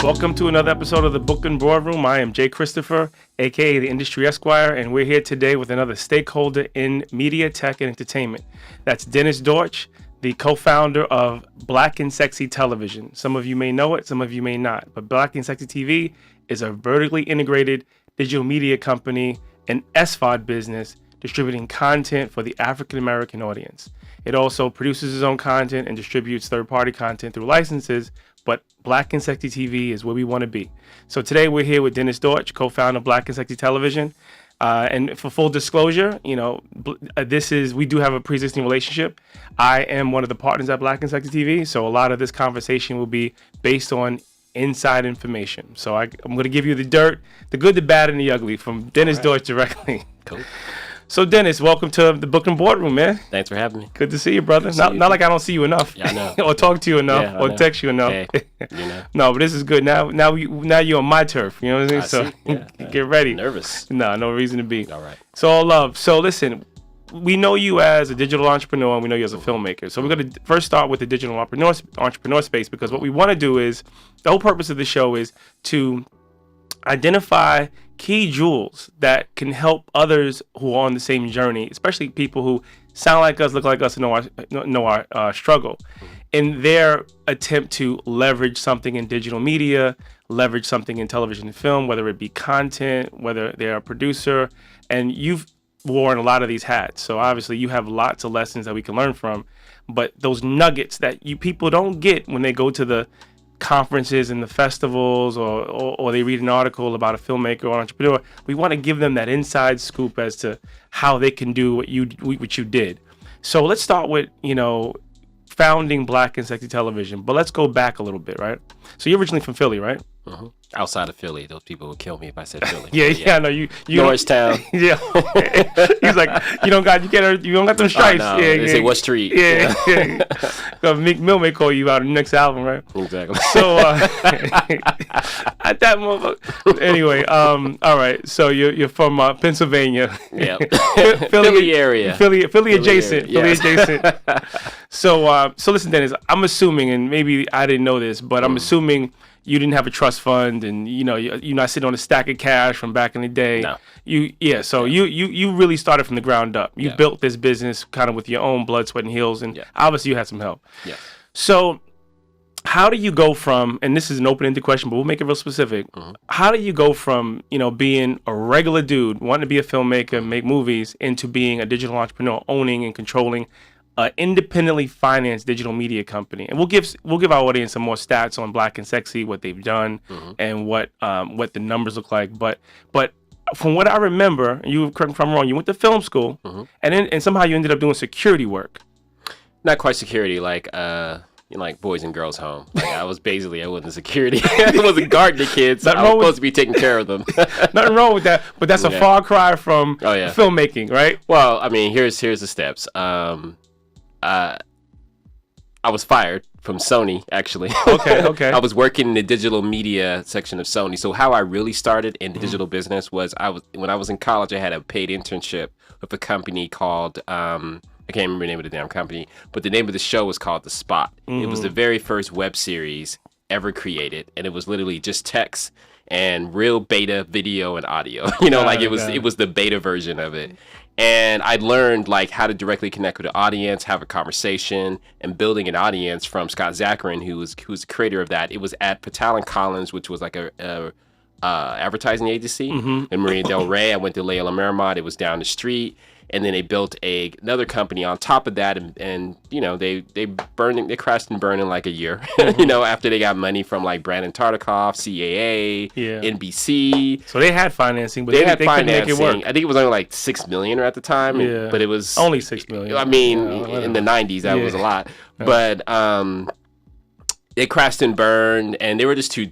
Welcome to another episode of the Book and Boardroom. I am Jay Christopher, aka the Industry Esquire, and we're here today with another stakeholder in media, tech, and entertainment. That's Dennis Dortch, the co-founder of Black and Sexy Television. Some of you may know it, some of you may not, but Black and Sexy TV is a vertically integrated digital media company, an SVOD business, distributing content for the African American audience. It also produces its own content and distributes third-party content through licenses, but Black and Sexy TV is where we want to be. So today we're here with Dennis Dortch, co-founder of Black and Sexy Television. And for full disclosure, we do have a pre-existing relationship. I am one of the partners at Black and Sexy TV, so a lot of this conversation will be based on inside information. So I'm going to give you the dirt, the good, the bad, and the ugly from Dennis Dortch directly. Cool. So Dennis, welcome to the Book and Boardroom, man. Thanks for having me. Good to see you, brother. Not like I don't see you enough. Yeah, I know. Or talk to you enough, or text you enough. Hey, No, but this is good. Now you're on my turf. You know what I mean? Get ready. Nervous. No reason to be. All right. So all love. So listen, we know you as a digital entrepreneur, and we know you as a filmmaker. So we're going to first start with the digital entrepreneur space, because what we want to do is, the whole purpose of the show is to identify key jewels that can help others who are on the same journey, especially people who sound like us, look like us, and know our struggle, in their attempt to leverage something in digital media, leverage something in television and film, whether it be content, whether they're a producer. And you've worn a lot of these hats, so obviously you have lots of lessons that we can learn from. But those nuggets that you people don't get when they go to the conferences and the festivals, or they read an article about a filmmaker or entrepreneur, we want to give them that inside scoop as to how they can do what you did. So let's start with founding Black and Sexy Television, but let's go back a little bit, right? So you're originally from Philly, right? Mm-hmm. Outside of Philly, those people would kill me if I said Philly. yeah, no, you Norristown. Yeah, he's like, you don't got them stripes. Oh, no. Yeah, they say what street? Yeah. Meek Mill may call you out in the next album, right? Exactly. So at that moment, anyway, all right. So you're from Pennsylvania. Yeah, Philly area. Philly adjacent. Area, Philly adjacent. So listen, Dennis. I'm assuming, and maybe I didn't know this, but I'm assuming you didn't have a trust fund, and you're not sitting on a stack of cash from back in the day. No. You really started from the ground up. You built this business kind of with your own blood, sweat, and heels, and obviously you had some help. Yeah. So how do you go from, and this is an open-ended question, but we'll make it real specific. Mm-hmm. How do you go from being a regular dude, wanting to be a filmmaker, make movies, into being a digital entrepreneur, owning and controlling independently financed digital media company? And we'll give our audience some more stats on Black and Sexy, what they've done, and what the numbers look like. But from what I remember, and you correct me if I'm wrong, you went to film school, and somehow you ended up doing security work. Not quite security, like boys and girls home. Like I wasn't security. I wasn't guarding the kids. I was supposed to be taking care of them. Nothing wrong with that, but that's a far cry from filmmaking, right? Well, I mean, here's the steps. I was fired from Sony, actually. Okay. I was working in the digital media section of Sony. So how I really started in the digital business was when I was in college, I had a paid internship with a company called I can't remember the name of the damn company, but the name of the show was called The Spot. It was the very first web series ever created, and it was literally just text and real beta video and audio. It was the beta version of it. And I learned how to directly connect with the audience, have a conversation, and building an audience from Scott Zacharin, who was the creator of that. It was at Patel & Collins, which was like a advertising agency. In Marina Del Rey. I went to Leila Merrimont. It was down the street. And then they built another company on top of that, and they crashed and burned in like a year, after they got money from like Brandon Tartikoff, CAA, NBC. So they had financing, but they couldn't make it work. I think it was only like $6 million at the time, but it was only $6 million. I mean, in the '90s, that was a lot, but it crashed and burned, and they were just too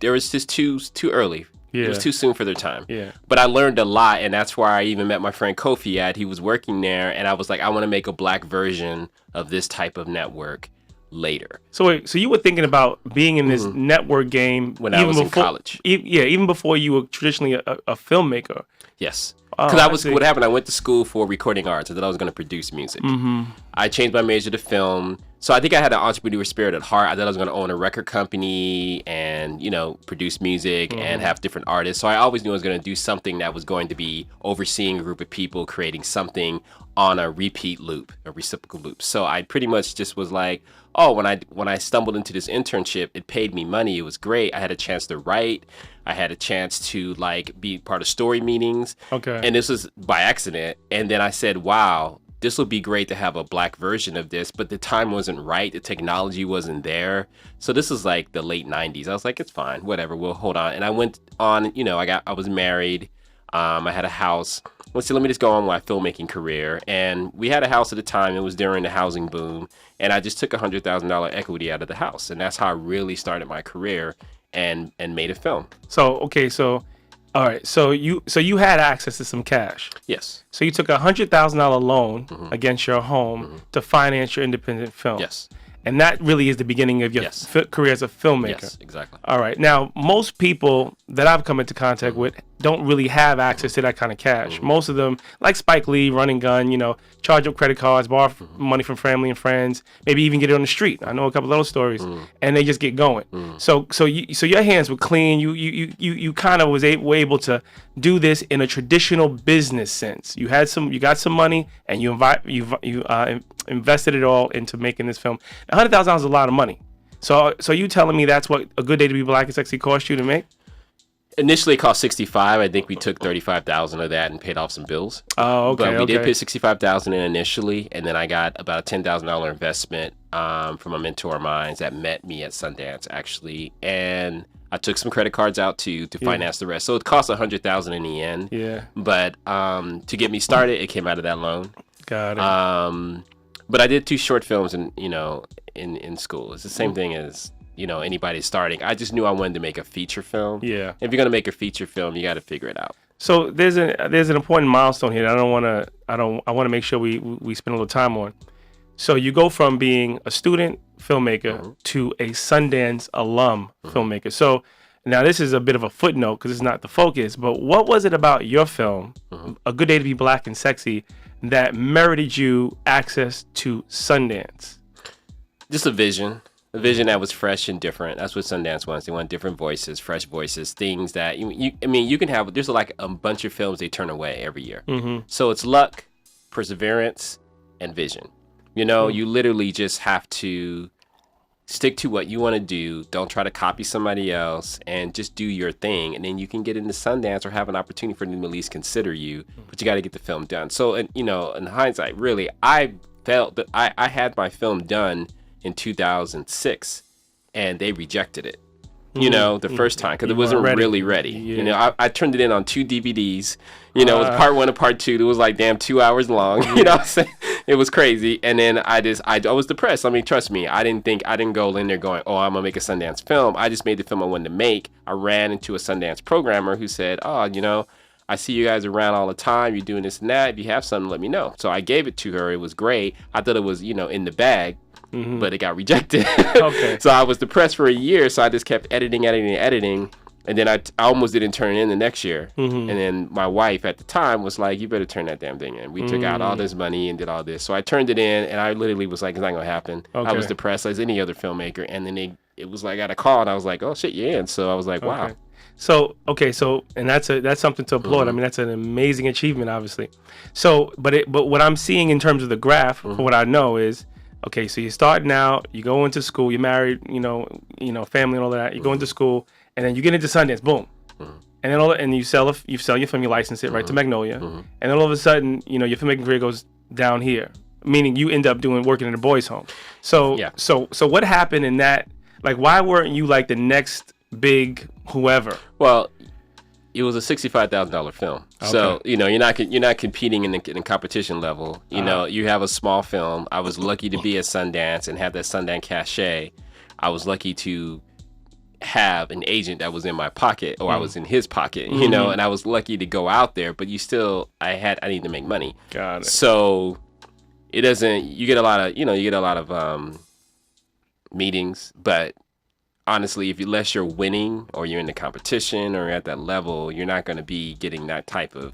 early. Yeah. It was too soon for their time. Yeah. But I learned a lot, and that's where I even met my friend Kofi at. He was working there, and I was like, I want to make a Black version of this type of network later. So wait, so you were thinking about being in this network game when I was in college? Even before you were traditionally a filmmaker. Yes. Because what happened, I went to school for recording arts. I thought I was going to produce music. I changed my major to film. So I think I had an entrepreneur spirit at heart. I thought I was going to own a record company and, produce music and have different artists. So I always knew I was going to do something that was going to be overseeing a group of people, creating something on a repeat loop, a reciprocal loop. So I pretty much just was like, oh, when I stumbled into this internship, it paid me money. It was great. I had a chance to write. I had a chance to be part of story meetings. Okay. And this was by accident. And then I said, wow, this would be great to have a Black version of this, but the time wasn't right. The technology wasn't there. So this is like the late 90s. I was like, it's fine, whatever, we'll hold on. And I went on, I was married. I had a house. Let me just go on with my filmmaking career. And we had a house at the time. It was during the housing boom. And I just took $100,000 equity out of the house. And that's how I really started my career and made a film. All right. So you had access to some cash. Yes. So you took $100,000 loan against your home to finance your independent film. Yes. And that really is the beginning of your career as a filmmaker. Yes, exactly. All right. Now, most people that I've come into contact with don't really have access to that kind of cash. Most of them, like Spike Lee, run and gun, charge up credit cards, borrow money from family and friends, maybe even get it on the street. I know a couple of those stories, and they just get going. So your hands were clean. You kind of were able to do this in a traditional business sense. You got some money, and you invested it all into making this film. $100,000 is a lot of money. So you telling me that's what A Good Day to Be Black and Sexy cost you to make? Initially, it cost $65,000. I think we took $35,000 of that and paid off some bills. Oh, okay. But we did pay $65,000 in initially, and then I got about a $10,000 investment from a mentor of mine that met me at Sundance, actually, and I took some credit cards out to finance the rest. So it cost $100,000 in the end. Yeah. But to get me started, it came out of that loan. Got it. But I did 2 short films, in school. It's the same thing as anybody starting. I just knew I wanted to make a feature film. Yeah. If you're gonna make a feature film, you got to figure it out. So there's an important milestone here that I want to make sure we spend a little time on. So you go from being a student filmmaker to a Sundance alum filmmaker. So now this is a bit of a footnote because it's not the focus, but what was it about your film, A Good Day to Be Black and Sexy, that merited you access to Sundance? Just a vision that was fresh and different. That's what Sundance wants. They want different voices, fresh voices, things that you can have. There's like a bunch of films they turn away every year. So it's luck, perseverance, and vision. You literally just have to stick to what you want to do. Don't try to copy somebody else, and just do your thing. And then you can get into Sundance or have an opportunity for them to at least consider you. But you got to get the film done. So, in hindsight, really, I felt that I had my film done in 2006, and they rejected it. The first time because it wasn't really ready. Yeah. I turned it in on 2 DVDs. It was part 1 and part 2. It was like 2 hours long. You know what I'm saying? It was crazy. And then I was depressed. I mean, trust me, I didn't go in there going, oh, I'm gonna make a Sundance film. I just made the film I wanted to make. I ran into a Sundance programmer who said, oh, I see you guys around all the time. You're doing this and that. If you have something, let me know. So I gave it to her. It was great. I thought it was, in the bag. But it got rejected. Okay. So I was depressed for a year. So I just kept editing. And then I almost didn't turn it in the next year. And then my wife at the time was like, you better turn that damn thing in. We took out all this money and did all this. So I turned it in, and I literally was like, it's not going to happen. Okay. I was depressed as any other filmmaker. And then it was like, I got a call, and I was like, oh, shit, you're in. So I was like, wow. Okay. So and that's something to applaud. I mean, that's an amazing achievement, obviously. So, but what I'm seeing in terms of the graph, for what I know is, okay, so you're starting out, you go into school, you're married, family and all that. You go into school, and then you get into Sundance, boom, and then you sell your film, you license it right to Magnolia, and then all of a sudden, your filmmaking career goes down here, meaning you end up working in a boys' home. So yeah. So what happened in that? Like, why weren't you like the next big whoever? Well, it was a $65,000 film. Okay. So, you're not competing in the competition level. You have a small film. I was lucky to be at Sundance and have that Sundance cachet. I was lucky to have an agent that was in my pocket, or I was in his pocket, and I was lucky to go out there, but I need to make money. Got it. So you get a lot of meetings, but honestly, unless you're winning or you're in the competition or at that level, you're not going to be getting that type of,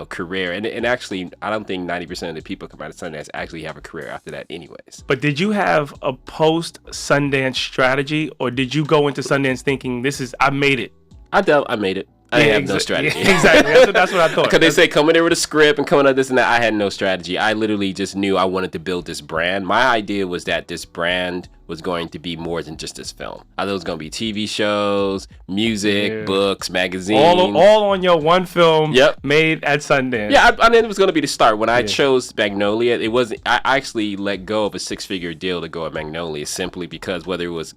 career. And actually, I don't think 90% of the people come out of Sundance actually have a career after that anyways. But did you have a post-Sundance strategy, or did you go into Sundance thinking, I made it? I made it. I didn't have no strategy. Yeah, exactly. That's what I thought. Because they say come in there with a script and coming out this and that. I had no strategy. I literally just knew I wanted to build this brand. My idea was that this brand was going to be more than just this film. I thought it was going to be TV shows, music, books, magazines. All on your one film made at Sundance. Yeah, I mean, it was going to be the start. When I chose Magnolia, it wasn't. I actually let go of a 6-figure deal to go at Magnolia simply because whether it was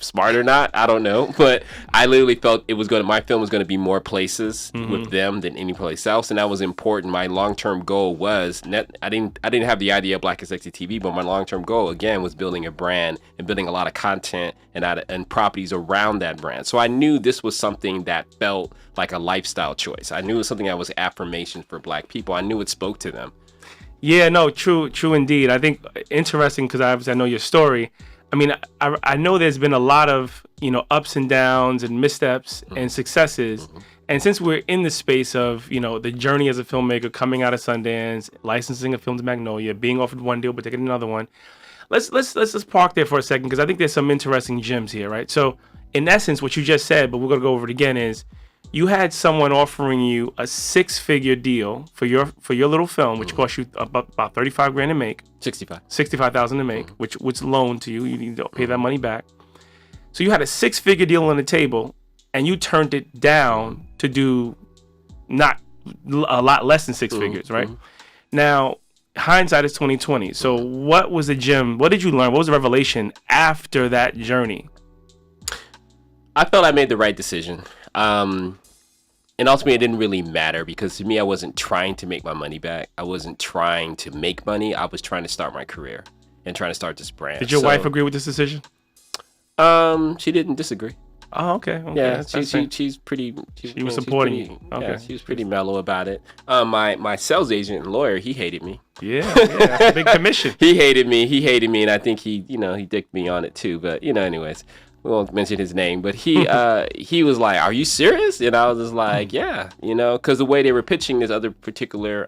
smart or not, I don't know, but I literally felt my film was going to be more places with them than any place else, and that was important. My long-term goal was I didn't have the idea of Black and Sexy TV, but my long-term goal again was building a brand and building a lot of content and properties around that brand. So I knew this was something that felt like a lifestyle choice. I knew it was something that was affirmation for Black people. I knew it spoke to them. Yeah, no, true indeed. I think interesting because obviously I know your story. I mean, I know there's been a lot of, ups and downs and missteps and successes. And since we're in the space of, the journey as a filmmaker, coming out of Sundance, licensing a film to Magnolia, being offered one deal but taking another one, let's park there for a second because I think there's some interesting gems here, right? So in essence, what you just said, but we're going to go over it again, is you had someone offering you a 6-figure deal for your little film, which cost you about $35,000 to make. $65,000 to make, which loaned to you. You need to pay that money back. So you had a 6-figure deal on the table, and you turned it down to do not a lot less than 6 figures, right? Now, hindsight is 2020. So what was the gem? What did you learn? What was the revelation after that journey? I felt I made the right decision. And ultimately, it didn't really matter because to me, I wasn't trying to make my money back. I wasn't trying to make money. I was trying to start my career and trying to start this brand. Did your wife agree with this decision? She didn't disagree. Oh, okay. Yeah, she's pretty. She was supporting you. Okay. Yeah, she was pretty mellow about it. My sales agent and lawyer, he hated me. Yeah, that's a big commission. He hated me, and I think he dicked me on it too. But anyways. We won't mention his name, but he was like, "Are you serious?" And I was just like, "Yeah," because the way they were pitching this other particular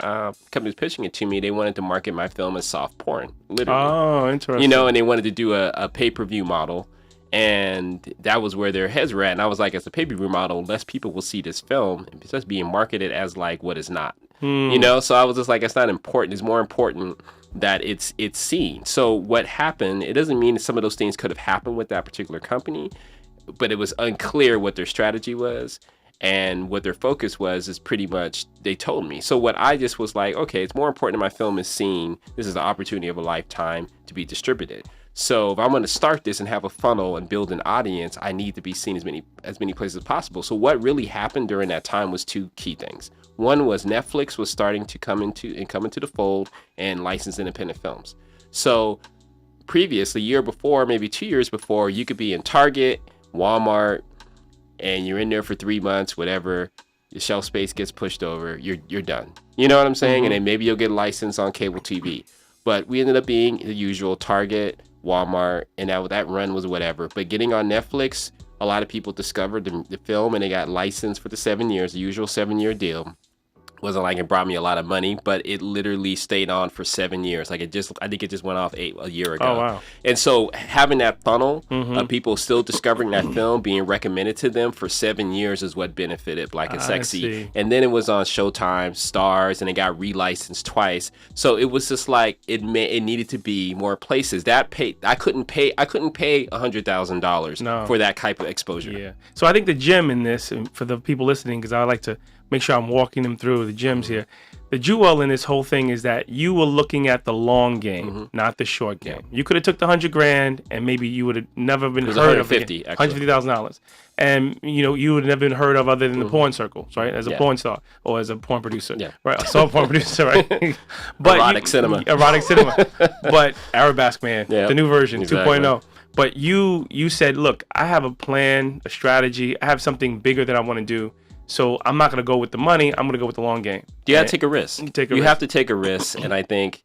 company was pitching it to me, they wanted to market my film as soft porn, literally. Oh, interesting. And they wanted to do a pay-per-view model, and that was where their heads were at. And I was like, as a pay-per-view model, less people will see this film, and it's just being marketed as like what is not. So I was just like, it's not important. It's more important that it's seen. So what happened, it doesn't mean that some of those things could have happened with that particular company, but it was unclear what their strategy was and what their focus was is pretty much they told me. So what I just was like, okay, it's more important that my film is seen. This is the opportunity of a lifetime to be distributed. So if I'm going to start this and have a funnel and build an audience, I need to be seen as many places as possible. So what really happened during that time was 2 key things. One was Netflix was starting to come into the fold and license independent films. So previously, a year before, maybe 2 years before, you could be in Target, Walmart, and you're in there for 3 months, whatever. Your shelf space gets pushed over, you're done. You know what I'm saying? And then maybe you'll get a license on cable TV. But we ended up being the usual Target, Walmart, and that run was whatever. But getting on Netflix, a lot of people discovered the film and they got licensed for the 7 years, the usual 7-year deal. Wasn't like it brought me a lot of money, but it literally stayed on for 7 years. I think it just went off a year ago. Oh, wow. And so having that funnel of people still discovering that film, being recommended to them for 7 years is what benefited Black and Sexy. And then it was on Showtime, Starz, and it got relicensed twice. So it was just like it needed to be more places. I couldn't pay $100,000 for that type of exposure. Yeah. So I think the gem in this, and for the people listening, because I like to make sure I'm walking them through the gems here. The jewel in this whole thing is that you were looking at the long game, not the short game. You could have took the $100,000 and maybe you would have never been heard of $150,000, and you would have never been heard of other than the porn circles, right? As a porn star or as a porn producer, right? A soft porn producer, right? But erotic cinema, but Arabesque Man, the new version, exactly. 2.0. But you said, look, I have a plan, a strategy. I have something bigger that I want to do. So I'm not going to go with the money. I'm going to go with the long game. You got to take a risk. You have to take a risk. And I think,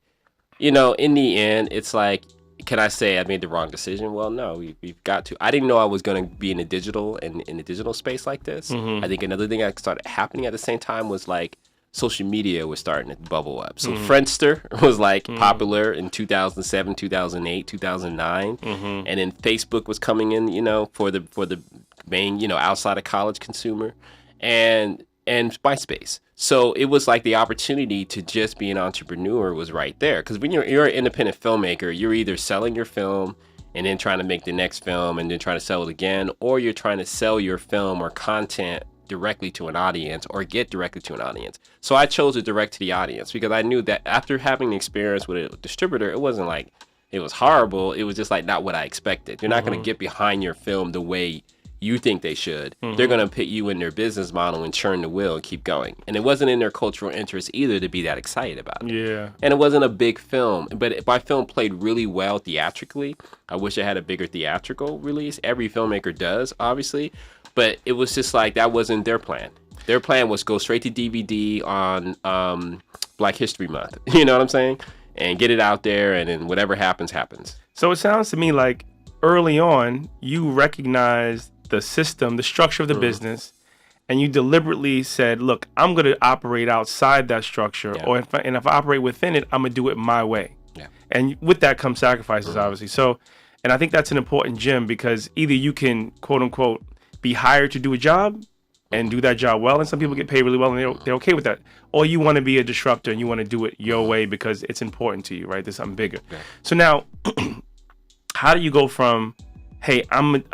in the end, it's like, can I say I made the wrong decision? Well, no, we've got to. I didn't know I was going to be in the digital space like this. I think another thing that started happening at the same time was like social media was starting to bubble up. So Friendster was like popular in 2007, 2008, 2009, and then Facebook was coming in, you know, for the main, you know, outside of college consumer, and MySpace. So it was like the opportunity to just be an entrepreneur was right there. Because when you're an independent filmmaker, you're either selling your film and then trying to make the next film and then trying to sell it again, or you're trying to sell your film or content directly to an audience or get directly to an audience. So I chose to direct to the audience because I knew that after having the experience with a distributor, it wasn't like it was horrible. It was just like not what I expected. You're not going to get behind your film the way you think they should. They're going to put you in their business model and churn the wheel and keep going. And it wasn't in their cultural interest either to be that excited about it. Yeah. And it wasn't a big film, but my film played really well theatrically. I wish I had a bigger theatrical release. Every filmmaker does, obviously. But it was just like, that wasn't their plan. Their plan was go straight to DVD on Black History Month. You know what I'm saying? And get it out there, and then whatever happens, happens. So it sounds to me like early on, you recognized the system, the structure of the business, and you deliberately said, look, I'm going to operate outside that structure, or if I operate within it, I'm going to do it my way. Yeah. And with that comes sacrifices, obviously. So, and I think that's an important gem, because either you can, quote unquote, be hired to do a job and do that job well, and some people get paid really well and they're okay with that, or you want to be a disruptor and you want to do it your way because it's important to you, right? There's something bigger. Yeah. So now, how do you go from, hey,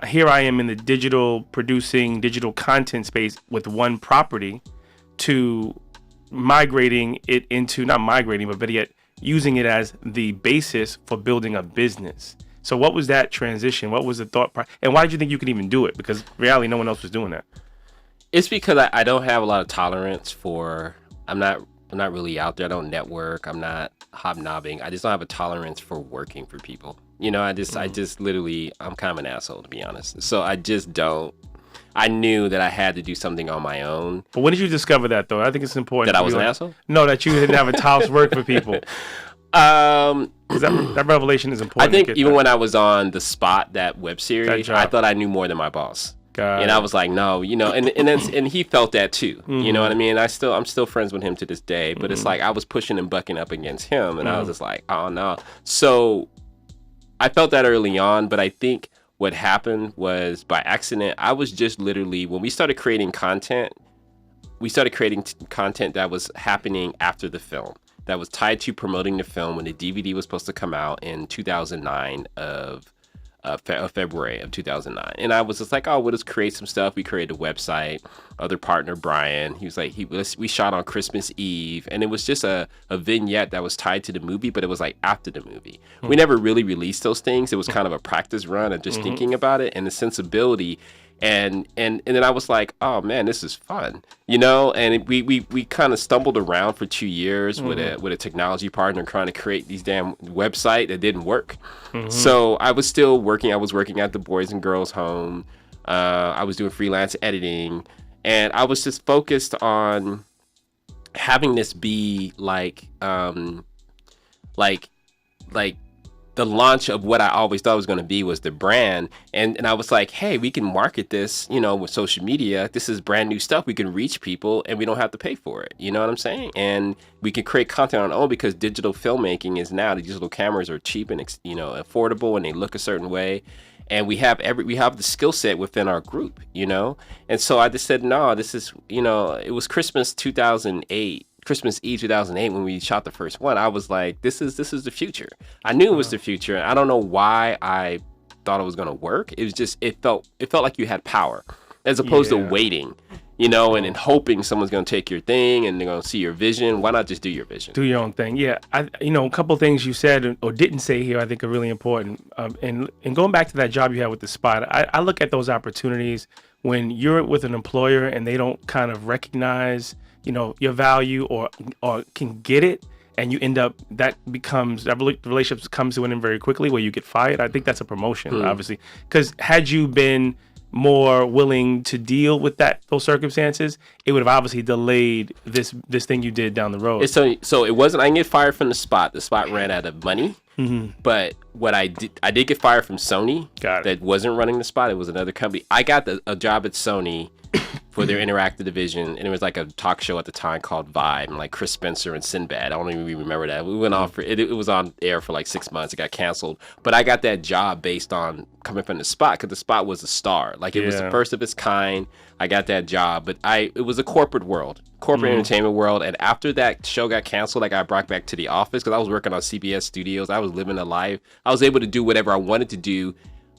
here I am in the digital producing, digital content space with one property, to migrating it into, not migrating, but better yet, using it as the basis for building a business? So what was that transition? What was the thought? And why did you think you could even do it? Because reality, no one else was doing that. It's because I don't have a lot of tolerance for, I'm not really out there. I don't network. I'm not hobnobbing. I just don't have a tolerance for working for people. You know, I just literally, I'm kind of an asshole, to be honest. So I just don't. I knew that I had to do something on my own. But when did you discover that, though? I think it's important. That I was an asshole? No, that you didn't have a tolerance work for people. That revelation is important. I think even when I was on The Spot, that web series, I thought I knew more than my boss. And I was like, no, you know, and he felt that too. You know what I mean? I'm still friends with him to this day, but it's like I was pushing and bucking up against him, and I was just like, oh no. So I felt that early on, but I think what happened was by accident. I was just literally, when we started creating content that was happening after the film, that was tied to promoting the film when the DVD was supposed to come out in 2009 of February of 2009. And I was just like, oh, we'll just create some stuff. We created a website. Other partner, Brian, he was like, we shot on Christmas Eve. And it was just a vignette that was tied to the movie, but it was like after the movie. We never really released those things. It was kind of a practice run of just thinking about it and the sensibility. And then I was like, oh man, this is fun, you know. And we kind of stumbled around for 2 years with a technology partner trying to create these damn website that didn't work. So I was still working. I was working at the Boys and Girls Home. I was doing freelance editing, and I was just focused on having this be like the launch of what I always thought was going to be was the brand. And I was like, hey, we can market this, you know, with social media. This is brand new stuff. We can reach people and we don't have to pay for it. You know what I'm saying? And we can create content on our own because digital filmmaking is now, the digital cameras are cheap and, you know, affordable, and they look a certain way. And we have the skill set within our group, you know? And so I just said, no, this is, you know, it was Christmas Eve 2008 when we shot the first one. I was like, this is the future. I knew it was the future. I don't know why I thought it was going to work. It was just, it felt like you had power as opposed to waiting, you know, and then hoping someone's going to take your thing and they're going to see your vision. Why not just do your vision? Do your own thing. Yeah. A couple of things you said or didn't say here, I think are really important. And going back to that job you had with The Spot, I look at those opportunities when you're with an employer and they don't kind of recognize, you know, your value or can get it, and you end up, that relationship comes to an end very quickly where you get fired. I think that's a promotion, obviously, because had you been more willing to deal with those circumstances, it would have obviously delayed this thing you did down the road. So it wasn't, I didn't get fired from The Spot. The Spot ran out of money. But what I did get fired from Sony. Got it. That wasn't running the spot. It was another company. I got a job at Sony for their interactive division, and it was like a talk show at the time called Vibe, and like Chris Spencer and Sinbad. I don't even remember that. We went on for it. It was on air for like 6 months. It got canceled, but I got that job based on coming from the spot, because the spot was a star. Like it was the first of its kind. I got that job, but it was a corporate world, entertainment world. And after that show got canceled, I got brought back to the office because I was working on CBS Studios. I was living a life. I was able to do whatever I wanted to do,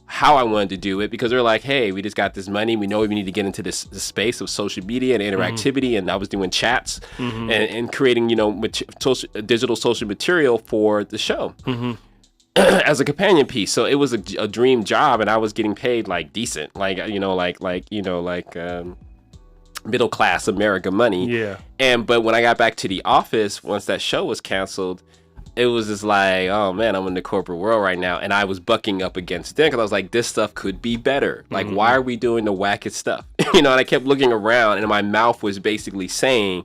how I wanted to do it, because they're like, hey, we just got this money. We know we need to get into this space of social media and interactivity. And I was doing chats and creating, digital social material for the show as a companion piece. So it was a dream job, and I was getting paid like decent, middle class America money. Yeah. But when I got back to the office, once that show was canceled, it was just like, oh man, I'm in the corporate world right now. And I was bucking up against them because I was like, this stuff could be better. Like, why are we doing the wackest stuff? And I kept looking around, and my mouth was basically saying,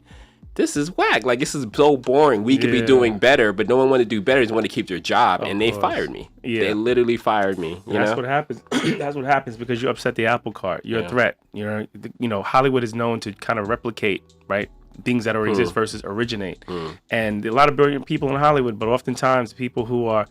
this is whack. Like, this is so boring. We could be doing better, but no one wanted to do better. They just wanted to keep their job. And they fired me. Yeah. They literally fired me. That's what happens. That's what happens because you upset the apple cart. You're a threat. Hollywood is known to kind of replicate, right? Things that already exist versus originate. And a lot of brilliant people in Hollywood, but oftentimes people who are,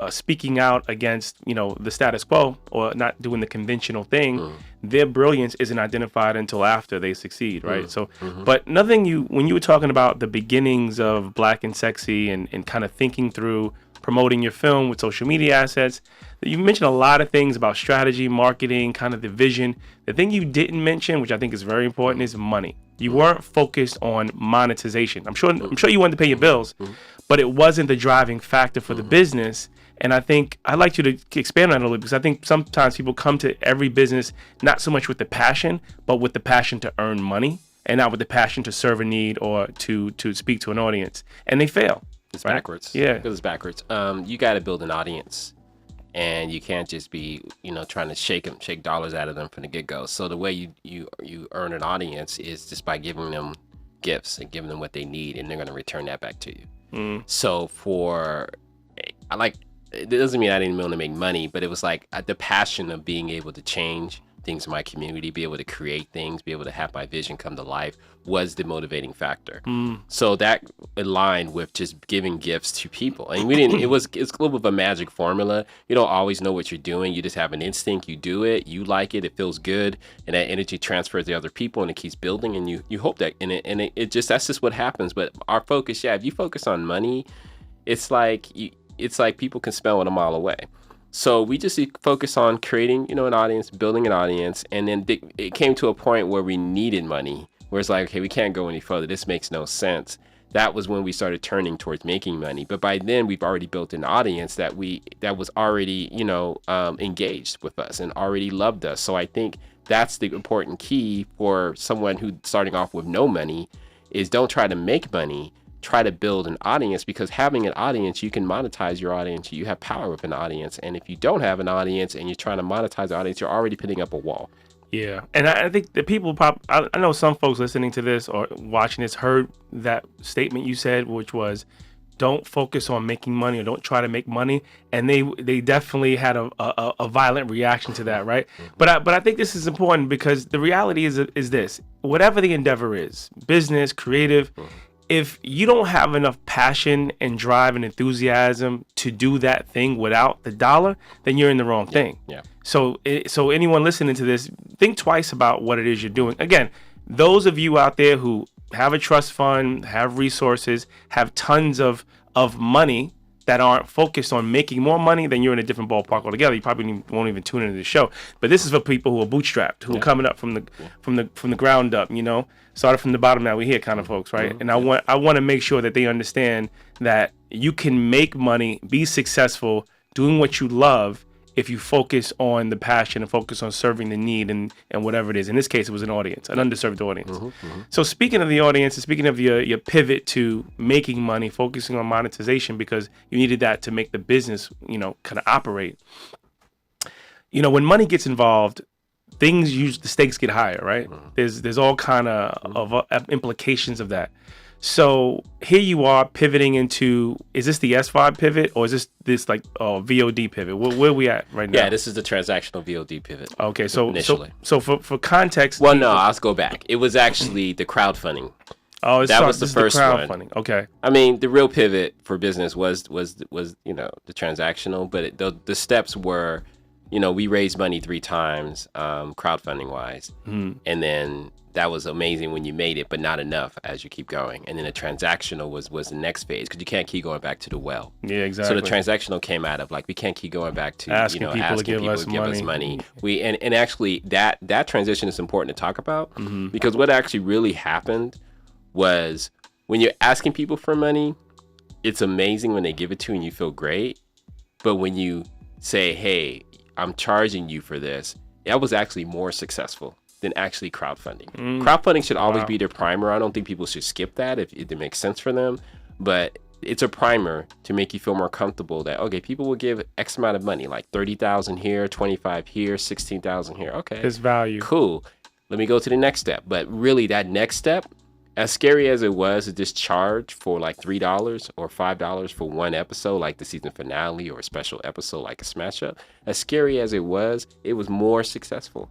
speaking out against, the status quo or not doing the conventional thing, their brilliance isn't identified until after they succeed, right? So, but when you were talking about the beginnings of Black and Sexy and kind of thinking through promoting your film with social media assets, you mentioned a lot of things about strategy, marketing, kind of the vision. The thing you didn't mention, which I think is very important, is money. You weren't focused on monetization. I'm sure you wanted to pay your bills, but it wasn't the driving factor for the business. And I think I'd like you to expand on that a little bit, because I think sometimes people come to every business not so much with the passion, but with the passion to earn money, and not with the passion to serve a need or to speak to an audience, and they fail. It's backwards. Yeah, it's backwards. You got to build an audience, and you can't just be, trying to shake dollars out of them from the get-go. So the way you earn an audience is just by giving them gifts and giving them what they need, and they're going to return that back to you. So it doesn't mean I didn't want to make money, but it was like the passion of being able to change things in my community, be able to create things, be able to have my vision come to life was the motivating factor. So that aligned with just giving gifts to people. And it's a little bit of a magic formula. You don't always know what you're doing. You just have an instinct. You do it. You like it. It feels good. And that energy transfers to other people, and it keeps building, and you hope that, that's just what happens. But our focus, if you focus on money, it's like people can smell it a mile away. So we just focus on creating, an audience, building an audience. And then it came to a point where we needed money, where it's like, okay, we can't go any further. This makes no sense. That was when we started turning towards making money. But by then we've already built an audience that was already, engaged with us and already loved us. So I think that's the important key for someone who's starting off with no money is don't try to make money. Try to build an audience, because having an audience, you can monetize your audience. You have power with an audience. And if you don't have an audience and you're trying to monetize the audience, you're already putting up a wall. Yeah. And I think the people I know some folks listening to this or watching this heard that statement you said, which was don't focus on making money or don't try to make money. And they definitely had a violent reaction to that, right? But I think this is important, because the reality is this: whatever the endeavor is, business, creative, if you don't have enough passion and drive and enthusiasm to do that thing without the dollar, then you're in the wrong thing. Yeah. So anyone listening to this, think twice about what it is you're doing. Again, those of you out there who have a trust fund, have resources, have tons of money that aren't focused on making more money, then you're in a different ballpark altogether. You probably won't even tune into the show. But this is for people who are bootstrapped, who are coming up from the ground up, started from the bottom, now we're here kind of folks, right? And I want to make sure that they understand that you can make money, be successful, doing what you love, if you focus on the passion and focus on serving the need and whatever it is. In this case, it was an audience, an underserved audience. So speaking of the audience and speaking of your pivot to making money, focusing on monetization because you needed that to make the business, kind of operate. When money gets involved, the stakes get higher, right? There's all kind of implications of that. So here you are pivoting into, is this the SVOD pivot or is this like VOD pivot? Where are we at right now? Yeah, this is the transactional VOD pivot. Okay, so initially. So for context. Well, no, I'll go back. It was actually the crowdfunding. Oh, that was the first one. Crowdfunding. Okay. I mean, the real pivot for business was you know, the transactional, but the steps were, you know, we raised money 3 times, crowdfunding wise, and then that was amazing when you made it, but not enough as you keep going. And then the transactional was the next phase, because you can't keep going back to the well. Yeah, exactly. So the transactional came out of like, we can't keep going back to asking people to give us money. We and actually that transition is important to talk about, because what actually really happened was, when you're asking people for money, it's amazing when they give it to you and you feel great. But when you say, hey, I'm charging you for this, that was actually more successful than actually crowdfunding. Crowdfunding should always be their primer. I don't think people should skip that if it makes sense for them. But it's a primer to make you feel more comfortable that, okay, people will give X amount of money, like 30,000 here, 25 here, 16,000 here. Okay. It's value. Cool. Let me go to the next step. But really, that next step, as scary as it was to just charge for like $3 or $5 for one episode, like the season finale or a special episode like a smash up, as scary as it was more successful.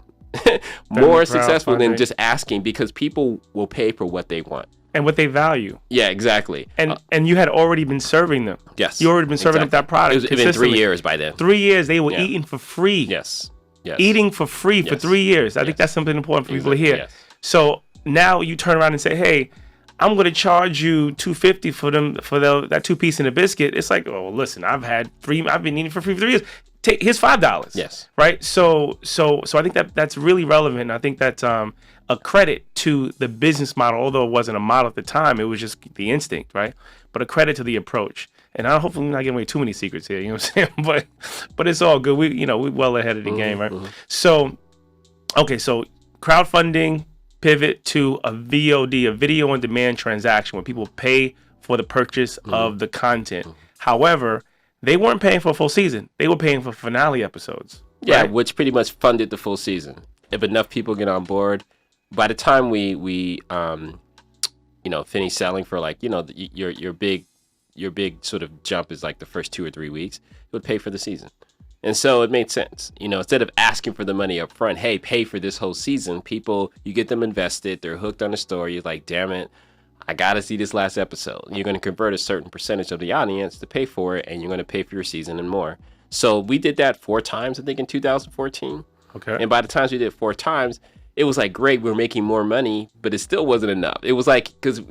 More successful than just asking, because people will pay for what they want. And what they value. Yeah, exactly. And you had already been serving them. Yes. You already been serving them that product. It was been 3 years by then. 3 years, they were eating for free. Yes. Eating for free for 3 years. I think that's something important for people to hear. Yes. So now you turn around and say, hey, I'm going to charge you $250 for that 2-piece and a biscuit. It's like, oh, listen, I've been eating for free for 3 years. Here's $5. Yes. Right. So I think that's really relevant. I think that's a credit to the business model, although it wasn't a model at the time. It was just the instinct, right? But a credit to the approach. And hopefully we're not giving away too many secrets here. You know what I'm saying? But it's all good. We're well ahead of the game, right? So, okay. So crowdfunding, pivot to a VOD, a video on demand transaction, where people pay for the purchase of the content. However, they weren't paying for a full season. They were paying for finale episodes. Yeah, right? Which pretty much funded the full season. If enough people get on board, by the time we finish selling for, like, your big sort of jump is like the first 2 or 3 weeks, it would pay for the season. And so it made sense, instead of asking for the money up front, hey, pay for this whole season, you get them invested, they're hooked on the story. You're like, damn it, I got to see this last episode. You're going to convert a certain percentage of the audience to pay for it, and you're going to pay for your season and more. So we did that 4 times, I think, in 2014. Okay. And by the time we did it 4 times, it was like, great, we're making more money, but it still wasn't enough. It was like, because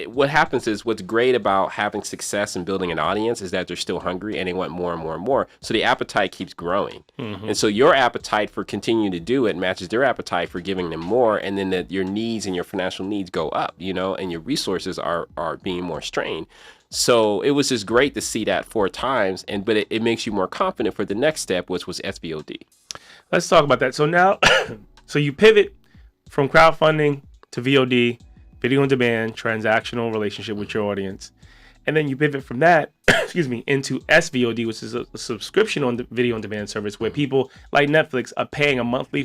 what happens is, what's great about having success and building an audience is that they're still hungry and they want more and more and more. So the appetite keeps growing. And so your appetite for continuing to do it matches their appetite for giving them more. And then your needs and your financial needs go up, and your resources are being more strained. So it was just great to see that 4 times. But it makes you more confident for the next step, which was SVOD. Let's talk about that. So now, so you pivot from crowdfunding to VOD, video on demand, transactional relationship with your audience. And then you pivot from that, into SVOD, which is a subscription on the video on demand service, where people like Netflix are paying a monthly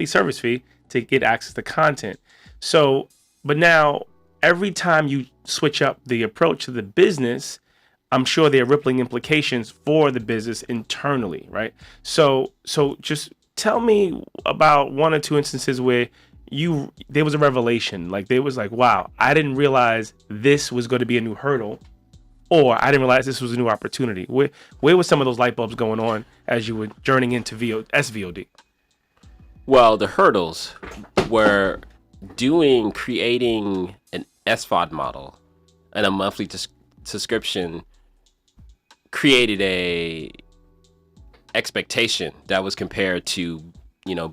service fee to get access to content. So, but now every time you switch up the approach to the business, I'm sure there are rippling implications for the business internally, right? So just tell me about 1 or 2 instances where there was a revelation, like there was like, wow, I didn't realize this was going to be a new hurdle, or I didn't realize this was a new opportunity. Where were some of those light bulbs going on as you were journeying into SVOD? Well, the hurdles were creating an SVOD model and a monthly subscription created a expectation that was compared to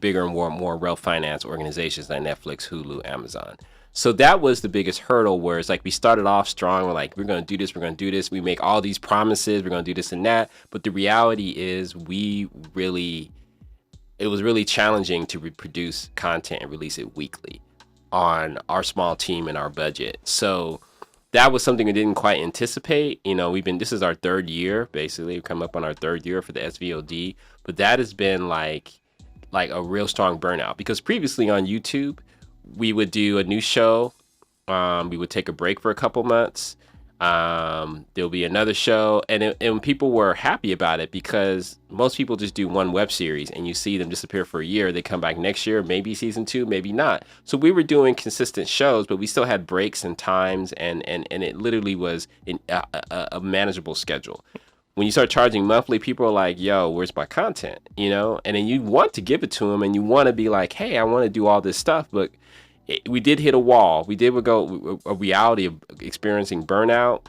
bigger and more well-financed organizations like Netflix, Hulu, Amazon. So that was the biggest hurdle, where it's like we started off strong. We're like, we're going to do this. We make all these promises. We're going to do this and that. But the reality is it was really challenging to reproduce content and release it weekly on our small team and our budget. So that was something we didn't quite anticipate. This is our 3rd year, basically. We've come up on our 3rd year for the SVOD. But that has been like a real strong burnout, because previously on YouTube, we would do a new show We would take a break for a couple months. There'll be another show, and people were happy about it because most people just do one web series and you see them disappear for a year. They come back next year, maybe season 2, maybe not. So we were doing consistent shows, but we still had breaks and times, and it literally was a manageable schedule. When you start charging monthly, people are like, yo, where's my content? You know, and then you want to give it to them and you want to be like, hey, I want to do all this stuff, but we did hit a wall. We did go a reality of experiencing burnout,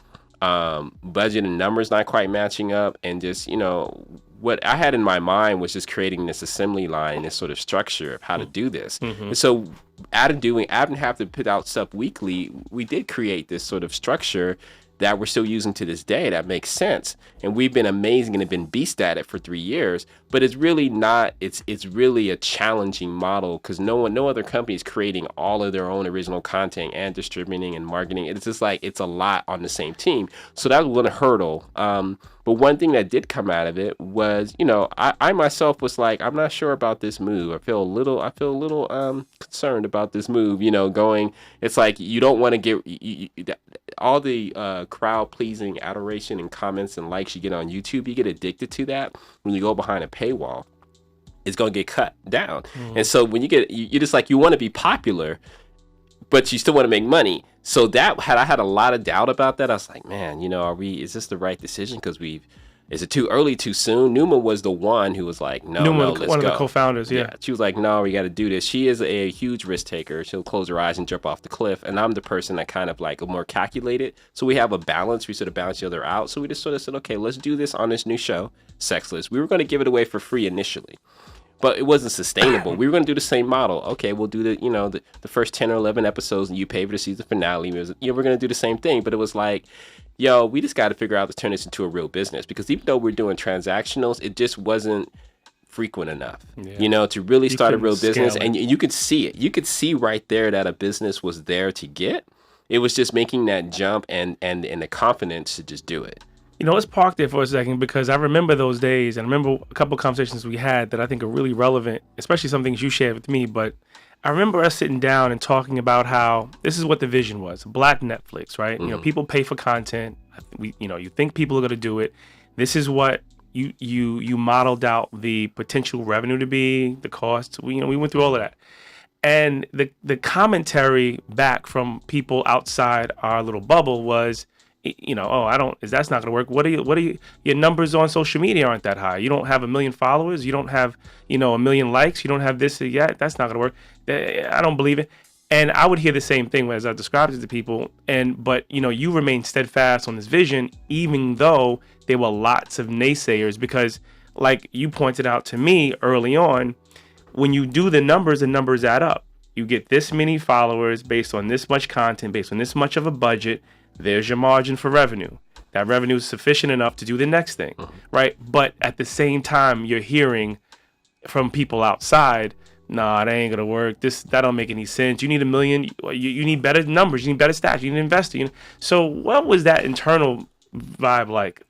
budget and numbers not quite matching up, and just, you know, what I had in my mind was just creating this assembly line, this sort of structure of how to do this. And so out of having to put out stuff weekly, we did create this sort of structure that we're still using to this day that makes sense. And we've been amazing and have been beast at it for 3 years, but it's really not, it's really a challenging model because no other company is creating all of their own original content and distributing and marketing. It's just like, it's a lot on the same team. So that was one hurdle. But one thing that did come out of it was, you know, I myself was like, I'm not sure about this move. I feel a little concerned about this move, you know, it's like, you don't want to get all the crowd pleasing adoration and comments and likes you get on YouTube. You get addicted to that when you go behind a paywall. It's going to get cut down. And so when you're just like, you want to be popular, but you still want to make money. So I had a lot of doubt about that. I was like, man, you know, is this the right decision? Because is it too early, too soon? Numa was the one who was like, no, let's go. One of the co-founders, yeah. She was like, no, we got to do this. She is a huge risk taker. She'll close her eyes and jump off the cliff. And I'm the person that kind of like more calculated. So we have a balance. We sort of balance each other out. So we just sort of said, okay, let's do this on this new show, Sexless. We were going to give it away for free initially, but it wasn't sustainable. We were going to do the same model. Okay, we'll do the first 10 or 11 episodes and you pay for the season finale. We're going to do the same thing. But it was like, yo, we just got to figure out to turn this into a real business, because even though we're doing transactionals, it just wasn't frequent enough, you know, to really start a real business. And you could see it. You could see right there that a business was there to get. It was just making that jump and the confidence to just do it. You know, let's park there for a second, because I remember those days, and I remember a couple of conversations we had that I think are really relevant, especially some things you shared with me. But I remember us sitting down and talking about how this is what the vision was: Black Netflix, right? You know, people pay for content. You think people are going to do it. This is what you modeled out the potential revenue to be, the cost. We went through all of that, and the commentary back from people outside our little bubble was, that's not going to work. What are your numbers on social media aren't that high. You don't have 1 million followers. You don't have, 1 million likes. You don't have this yet. That's not going to work. I don't believe it. And I would hear the same thing as I described it to people. But you remain steadfast on this vision, even though there were lots of naysayers, because like you pointed out to me early on, when you do the numbers add up. You get this many followers based on this much content, based on this much of a budget. There's your margin for revenue. That revenue is sufficient enough to do the next thing, right? But at the same time, you're hearing from people outside, nah, that ain't gonna work. That don't make any sense. You need 1 million. You need better numbers. You need better stats. You need an investor. So what was that internal vibe like?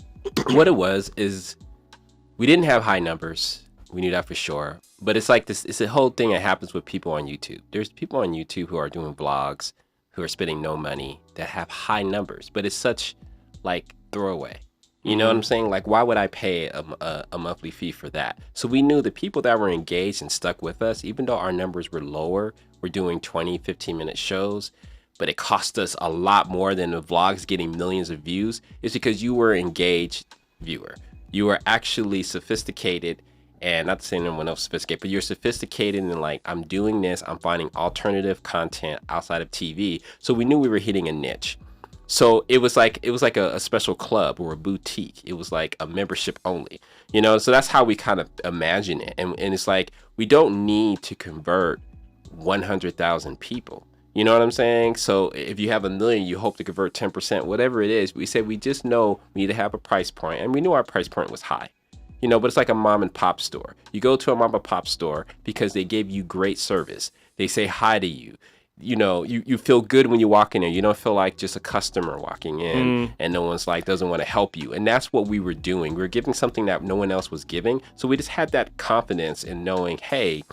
What it was is we didn't have high numbers. We knew that for sure. But it's like this. It's a whole thing that happens with people on YouTube. There's people on YouTube who are doing vlogs, who are spending no money, that have high numbers, but it's such like throwaway. You know what I'm saying? Like, why would I pay a monthly fee for that? So we knew the people that were engaged and stuck with us, even though our numbers were lower, we're doing 20, 15-minute shows, but it cost us a lot more than the vlogs getting millions of views. It's because you were an engaged viewer. You were actually sophisticated, and not to say anyone else sophisticated, but you're sophisticated and like, I'm doing this, I'm finding alternative content outside of TV. So we knew we were hitting a niche. So it was like a special club or a boutique. It was like a membership only, so that's how we kind of imagine it. And it's like, we don't need to convert 100,000 people. You know what I'm saying? So if you have 1 million, you hope to convert 10%, whatever it is. We said, we just know we need to have a price point, and we knew our price point was high. But it's like a mom and pop store. You go to a mom and pop store because they gave you great service. They say hi to you. You feel good when you walk in there. You don't feel like just a customer walking in and no one's like, doesn't want to help you. And that's what we were doing. We were giving something that no one else was giving. So we just had that confidence in knowing, hey,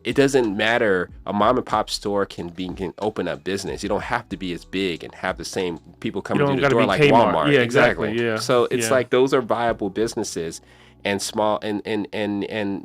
it doesn't matter. A mom and pop store can open up business. You don't have to be as big and have the same people coming through the door like Kmart. Walmart. Yeah, exactly. Yeah. So it's like those are viable businesses, and small and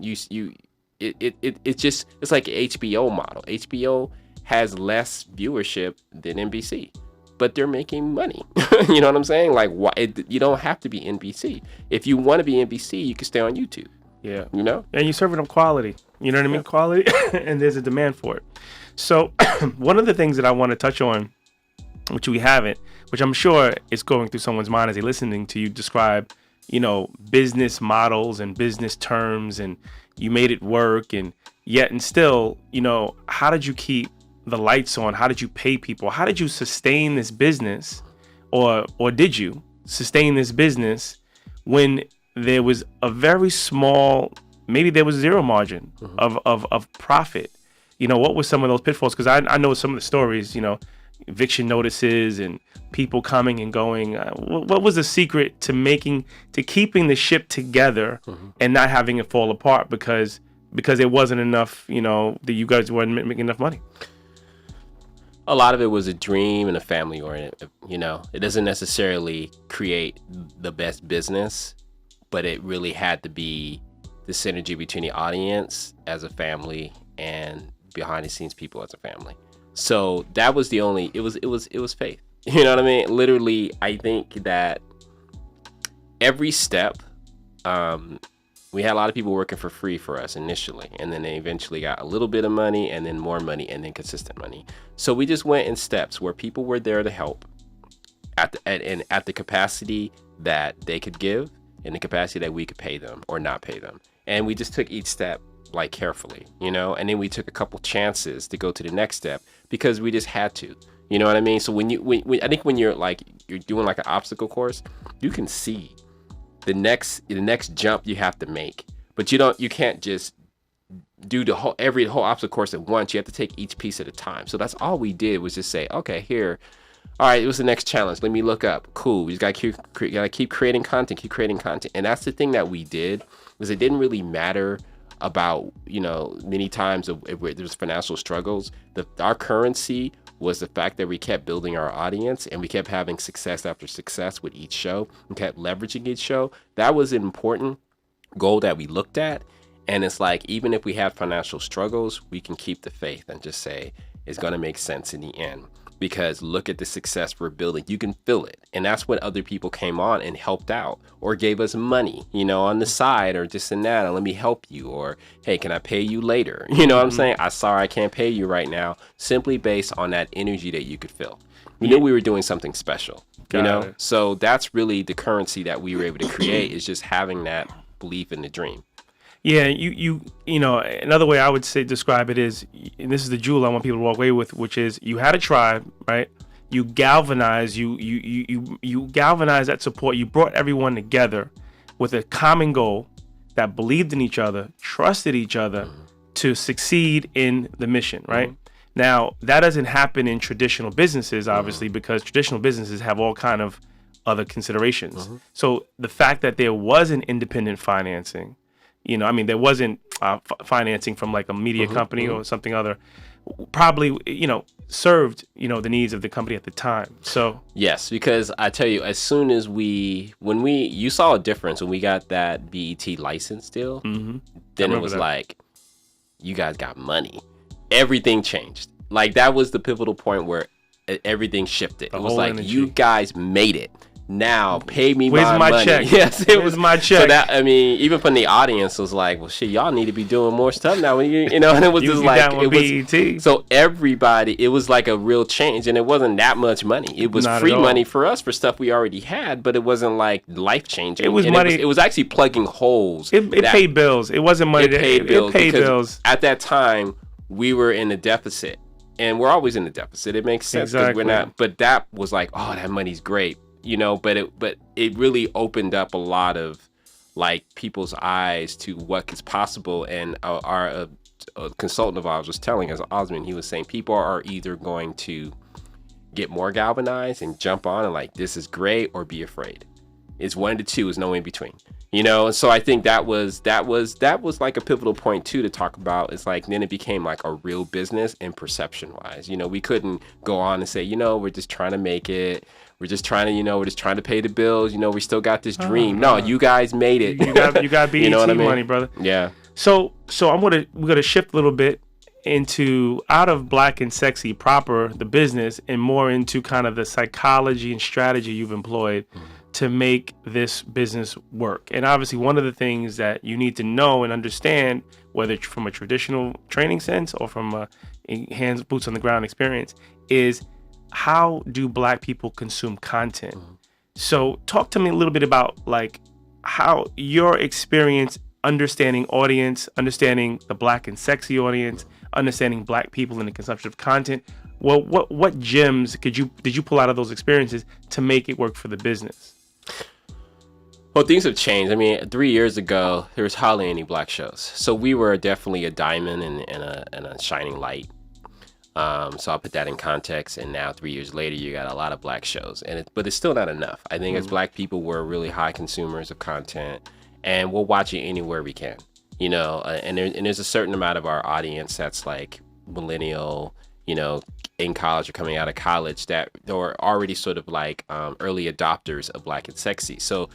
you it's like an HBO model. HBO has less viewership than NBC, but they're making money. You know what I'm saying? Like, why? You don't have to be NBC. If you want to be NBC, you can stay on YouTube. Yeah. You know? And you're serving them quality. You know what I mean? Quality. And there's a demand for it. So one of the things that I want to touch on, which we haven't, which I'm sure is going through someone's mind as they're listening to you describe, you know, business models and business terms, and you made it work, and yet and still, you know, how did you keep the lights on? How did you pay people? How did you sustain this business, or did you sustain this business when there was a very small, maybe there was zero margin of profit? You know, what were some of those pitfalls? Because I know some of the stories, you know, eviction notices and people coming and going. What was the secret to keeping the ship together and not having it fall apart because it wasn't enough, you know, that you guys weren't making enough money? A lot of it was a dream and a family oriented. You know, it doesn't necessarily create the best business, but it really had to be the synergy between the audience as a family and behind the scenes people as a family. So that was the only, it was faith. You know what I mean? Literally, I think that every step, we had a lot of people working for free for us initially, and then they eventually got a little bit of money, and then more money, and then consistent money. So we just went in steps where people were there to help at the capacity that they could give, and the capacity that we could pay them or not pay them. And we just took each step like carefully, you know, and then we took a couple chances to go to the next step because we just had to, you know what I mean? So when I think when you're doing like an obstacle course, you can see the next jump you have to make, but you can't just do the whole obstacle course at once. You have to take each piece at a time. So that's all we did was just say, okay, here, all right, it was the next challenge. Let me look up. Cool. We just gotta keep creating content, and that's the thing that we did, was it didn't really matter about, you know, many times if there's financial struggles. Our currency was the fact that we kept building our audience and we kept having success after success with each show and kept leveraging each show. That was an important goal that we looked at. And it's like, even if we have financial struggles, we can keep the faith and just say it's going to make sense in the end. Because look at the success we're building. You can feel it. And that's when other people came on and helped out or gave us money, you know, on the side or just in that. And let me help you. Or, hey, can I pay you later? You know what I'm saying? Sorry, I can't pay you right now. Simply based on that energy that you could feel. We knew we were doing something special, you know? So that's really the currency that we were able to create, is just having that belief in the dream. Yeah, you know, another way I would say describe it is, and this is the jewel I want people to walk away with, which is you had a tribe, right? You galvanized, you galvanized that support. You brought everyone together with a common goal that believed in each other, trusted each other to succeed in the mission, right? Now, that doesn't happen in traditional businesses, obviously, because traditional businesses have all kind of other considerations. So the fact that there was an independent financing, you know, I mean, there wasn't financing from like a media company or something other, probably, you know, served, you know, the needs of the company at the time. So yes, because I tell you, as soon as you saw a difference when we got that BET license deal, then it was like, you guys got money. Everything changed. Like, that was the pivotal point where everything shifted. It was like, energy. You guys made it. Now pay me my money. Check? Yes, it was my check. So that, I mean, even from the audience was like, well, shit, y'all need to be doing more stuff now. You know, and it was just like, it was. So everybody, it was like a real change, and it wasn't that much money. It was free money for us for stuff we already had, but it wasn't like life changing. It was money. It was actually plugging holes. It paid bills. It wasn't money. It paid bills. At that time, we were in a deficit, and we're always in a deficit. It makes sense because we're not. But that was like, oh, that money's great. You know, but it really opened up a lot of like people's eyes to what is possible. And our consultant of ours was telling us, Osmond, he was saying people are either going to get more galvanized and jump on and like, this is great, or be afraid. It's 1 to 2, is no in between. You know, and so I think that was like a pivotal point too to talk about. It's like then it became like a real business and perception wise. You know, we couldn't go on and say, you know, we're just trying to make it. We're just trying to, you know, we're just trying to pay the bills. You know, we still got this dream. No, you guys made it. You got BET you know what I mean? money, brother. Yeah. So we're gonna shift a little bit into out of Black and Sexy proper, the business, and more into kind of the psychology and strategy you've employed to make this business work. And obviously one of the things that you need to know and understand, whether it's from a traditional training sense or from a hands, boots on the ground experience, is how do Black people consume content? So talk to me a little bit about like how your experience understanding audience, understanding the Black and Sexy audience, understanding Black people in the consumption of content. Well, what gems did you pull out of those experiences to make it work for the business? Well, things have changed. I mean, 3 years ago, there was hardly any Black shows. So we were definitely a diamond and a shining light. So I'll put that in context. And now 3 years later, you got a lot of Black shows. But it's still not enough. I think as Black people, we're really high consumers of content. And we'll watch it anywhere we can. You know, and there's a certain amount of our audience that's like millennial, you know, in college or coming out of college that are already sort of like early adopters of Black and Sexy. So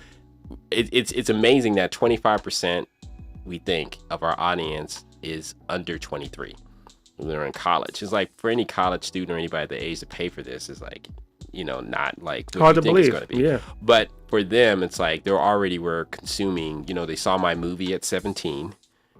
it's amazing that 25% we think of our audience is under 23. They're in college. It's like for any college student or anybody at the age to pay for this is like, you know, not like what hard you to think believe. It's going to be. Yeah. But for them, it's like they already were consuming. You know, they saw my movie at 17.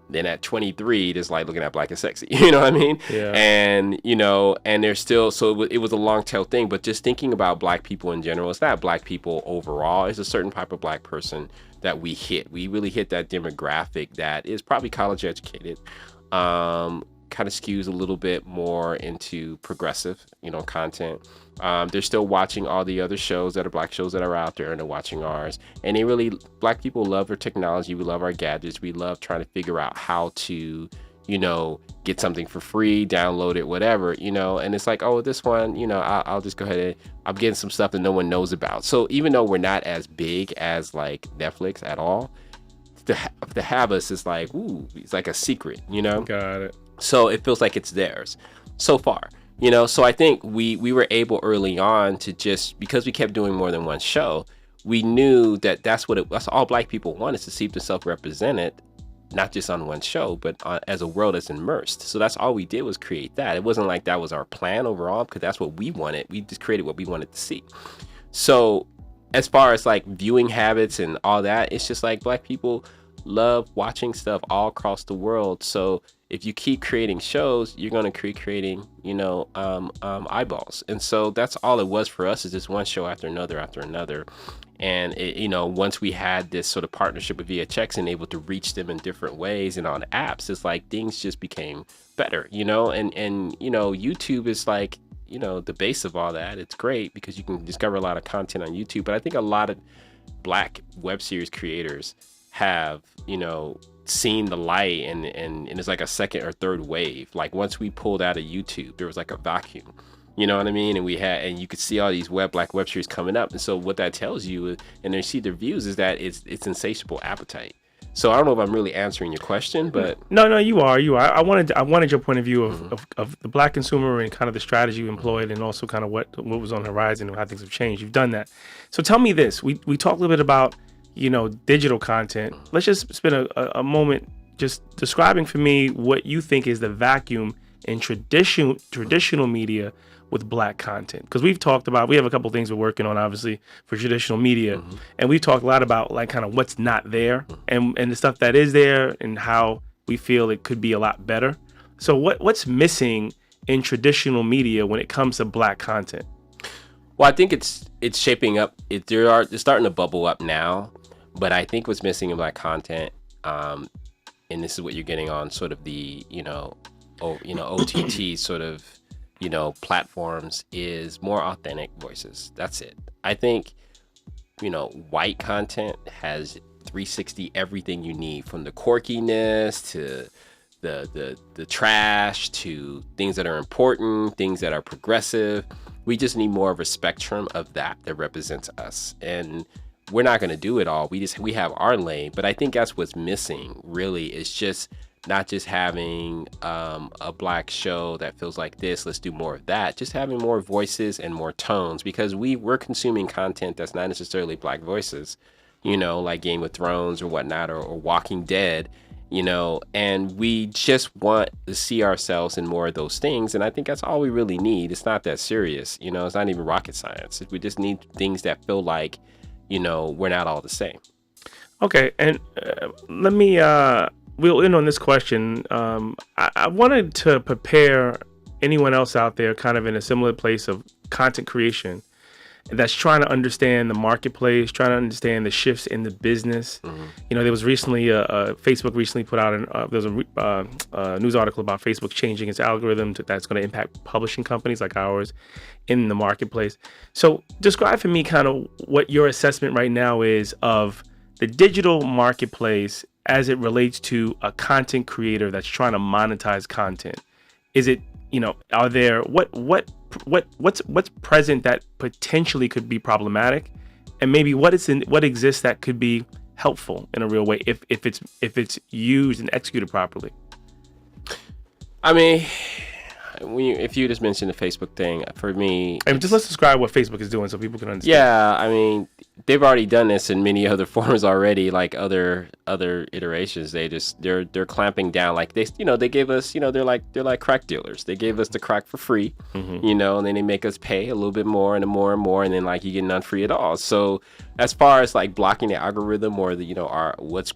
Then at 23, just like looking at Black and Sexy. You know what I mean? Yeah. And you know, and they're still. So it was a long tail thing. But just thinking about Black people in general, it's not Black people overall. It's a certain type of Black person that we hit. We really hit that demographic that is probably college educated. Kind of skews a little bit more into progressive, you know, content. They're still watching all the other shows that are Black shows that are out there, and they're watching ours. And they really, Black people love our technology. We love our gadgets. We love trying to figure out how to, you know, get something for free, download it, whatever, you know. And it's like, oh, this one, you know, I'll just go ahead and I'm getting some stuff that no one knows about. So even though we're not as big as like Netflix at all, to have us is like, ooh, it's like a secret, you know. Got it. So it feels like it's theirs so far, you know. So I think we were able early on to just, because we kept doing more than one show, we knew that that's all Black people want, is to see themselves represented, not just on one show, but as a world that's immersed. So that's all we did was create that. It wasn't like that was our plan overall, because that's what we wanted. We just created what we wanted to see. So as far as like viewing habits and all that, it's just like Black people love watching stuff all across the world. So if you keep creating shows, you're going to keep creating, you know, eyeballs. And so that's all it was for us, is just one show after another. And, it, you know, once we had this sort of partnership with VHX and able to reach them in different ways and on apps, it's like things just became better, you know, and you know, YouTube is like, you know, the base of all that. It's great because you can discover a lot of content on YouTube. But I think a lot of Black web series creators have, you know, seen the light and it's like a second or third wave. Like once we pulled out of YouTube, there was like a vacuum, you know what I mean? And you could see all these Black web series coming up. And so what that tells you, and you see the reviews, is that it's insatiable appetite. So I don't know if I'm really answering your question, but no, you are. I wanted your point of view of the Black consumer and kind of the strategy you employed, and also kind of what was on the horizon and how things have changed. You've done that. So tell me this. We talked a little bit about, you know, digital content. Let's just spend a moment just describing for me what you think is the vacuum in traditional media with Black content. Because we have a couple things we're working on, obviously, for traditional media. And we've talked a lot about like kind of what's not there and the stuff that is there and how we feel it could be a lot better. So what's missing in traditional media when it comes to Black content? Well, I think it's shaping up. It's starting to bubble up now. But I think what's missing in Black content, and this is what you're getting on sort of the, OTT sort of, platforms, is more authentic voices. That's it. I think, white content has 360 everything you need, from the quirkiness to the trash to things that are important, things that are progressive. We just need more of a spectrum of that represents us. And we're not going to do it all. We have our lane, but I think that's what's missing really, is just not just having a Black show that feels like this, let's do more of that, just having more voices and more tones, because we're consuming content that's not necessarily Black voices, like Game of Thrones or whatnot, or Walking Dead, and we just want to see ourselves in more of those things. And I think that's all we really need. It's not that serious, it's not even rocket science. We just need things that feel like, we're not all the same. Okay, and let me we'll end on this question. I wanted to prepare anyone else out there kind of in a similar place of content creation that's trying to understand the marketplace, trying to understand the shifts in the business. Mm-hmm. There was recently Facebook recently put out there's a news article about Facebook changing its algorithm that's going to impact publishing companies like ours in the marketplace. So describe for me kind of what your assessment right now is of the digital marketplace as it relates to a content creator that's trying to monetize content. Is it, are there what's present that potentially could be problematic, and maybe what exists that could be helpful in a real way if it's used and executed properly? I mean, if you just mentioned the Facebook thing, for me, and just let's describe what Facebook is doing so people can understand. Yeah, I mean, they've already done this in many other forms already, like other iterations. They're clamping down. Like they gave us, they're like crack dealers. They gave us the crack for free, Mm-hmm. and then they make us pay a little bit more and more and more, and then like you get none free at all. So as far as like blocking the algorithm or the our what's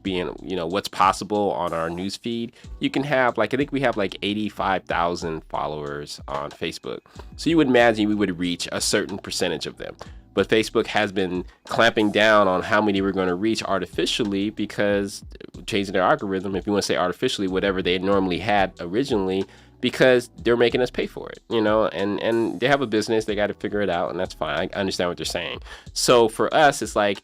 possible on our news feed, you can have I think we have 85,000 followers on Facebook. So you would imagine we would reach a certain percentage of them. But Facebook has been clamping down on how many we're going to reach artificially, because changing their algorithm, if you want to say artificially, whatever they normally had originally, because they're making us pay for it, and they have a business, they got to figure it out, and that's fine. I understand what they're saying. So for us, it's like,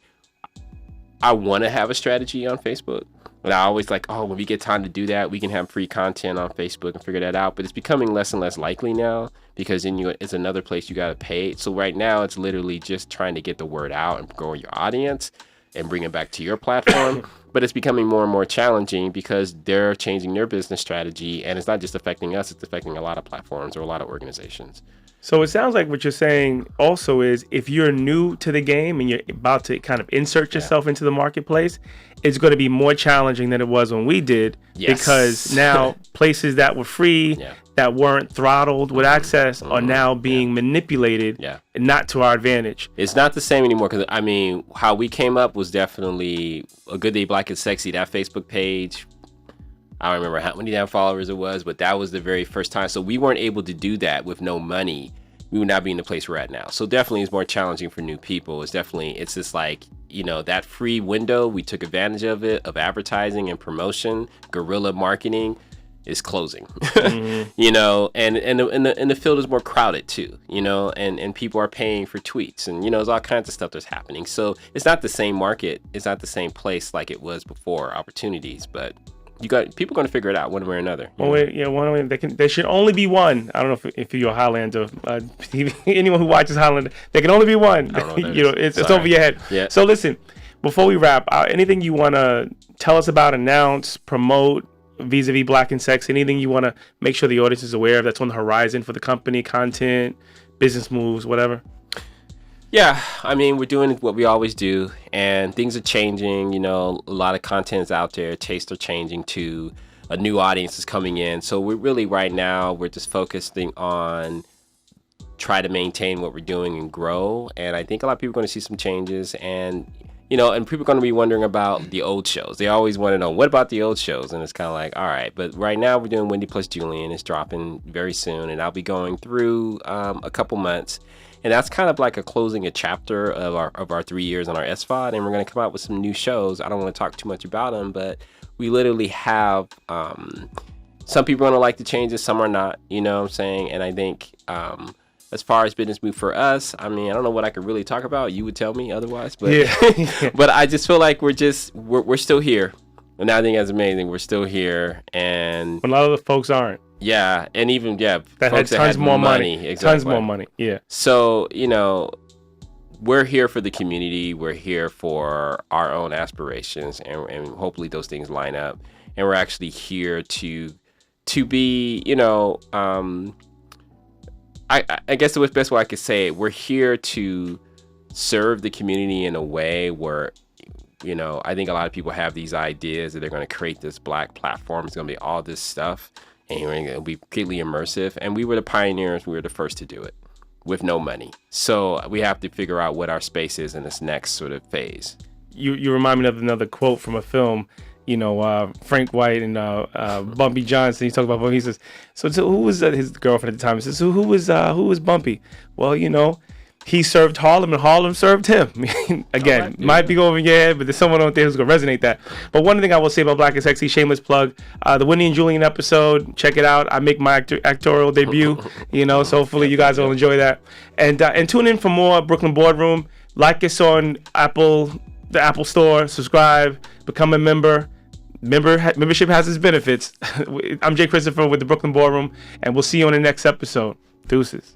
I want to have a strategy on Facebook. And I always when we get time to do that, we can have free content on Facebook and figure that out. But it's becoming less and less likely now, because then it's another place you got to pay. So right now, it's literally just trying to get the word out and grow your audience and bring it back to your platform. But it's becoming more and more challenging because they're changing their business strategy. And it's not just affecting us, it's affecting a lot of platforms or a lot of organizations. So it sounds like what you're saying also is, if you're new to the game and you're about to kind of insert yourself into the marketplace, it's going to be more challenging than it was when we did. Yes. Because now places that were free, that weren't throttled with access, are now being manipulated, and not to our advantage. It's not the same anymore, because I mean, how we came up was definitely A Good Day Black and Sexy, that Facebook page. I don't remember how many damn followers it was, but that was the very first time. So we weren't able to do that with no money. We would not be in the place we're at now. So definitely it's more challenging for new people. It's just that free window, we took advantage of it, of advertising and promotion, guerrilla marketing is closing, Mm-hmm. and the field is more crowded too, and people are paying for tweets, and, there's all kinds of stuff that's happening. So it's not the same market. It's not the same place like it was before, opportunities, but people going to figure it out one way or another. One way. There should only be one. I don't know if you're a Highlander, anyone who watches Highlander, there can only be one. I don't know what it's over your head. Yeah. So listen, before we wrap, anything you want to tell us about, announce, promote, vis-a-vis Black and Sexy, anything you want to make sure the audience is aware of that's on the horizon for the company, content, business moves, whatever? Yeah, I mean, we're doing what we always do, and things are changing. A lot of content's out there. Tastes are changing too. A new audience is coming in. So we're really, right now, we're just focusing on try to maintain what we're doing and grow. And I think a lot of people are going to see some changes, and and people are going to be wondering about the old shows. They always want to know, what about the old shows? And it's kind of like, all right. But right now we're doing Wendy Plus Julian. It's dropping very soon, and I'll be going through a couple months. And that's kind of like closing a chapter of our 3 years on our SVOD, and we're going to come out with some new shows. I don't want to talk too much about them, but we literally have some people are going to like the changes, some are not, you know what I'm saying? And I think as far as business move for us, I mean, I don't know what I could really talk about. You would tell me otherwise, but but I just feel like we're still here. And I think that's amazing. We're still here, and When a lot of the folks aren't. Yeah, and even That had tons more money. Exactly. Tons more money. Yeah. So, we're here for the community. We're here for our own aspirations, and hopefully those things line up. And we're actually here to be, I guess the best way I could say it, we're here to serve the community in a way where, I think a lot of people have these ideas that they're going to create this Black platform. It's going to be all this stuff, and it'll be completely immersive. And we were the pioneers. We were the first to do it with no money. So we have to figure out what our space is in this next sort of phase. You remind me of another quote from a film. Frank White and Bumpy Johnson. He talked about Bumpy. He says, "So who was his girlfriend at the time?" He says, "Who was Bumpy?" Well, he served Harlem and Harlem served him. Again, might be over your head, but there's someone out there who's gonna resonate that. But one thing I will say about Black and Sexy, shameless plug, the Winnie and Julian episode, check it out. I make my actorial debut. So hopefully you guys will enjoy that. And tune in for more Brooklyn Boardroom. Like us on the Apple Store. Subscribe. Become a member. Membership has its benefits. I'm Jay Christopher with the Brooklyn Boardroom, and we'll see you on the next episode. Deuces.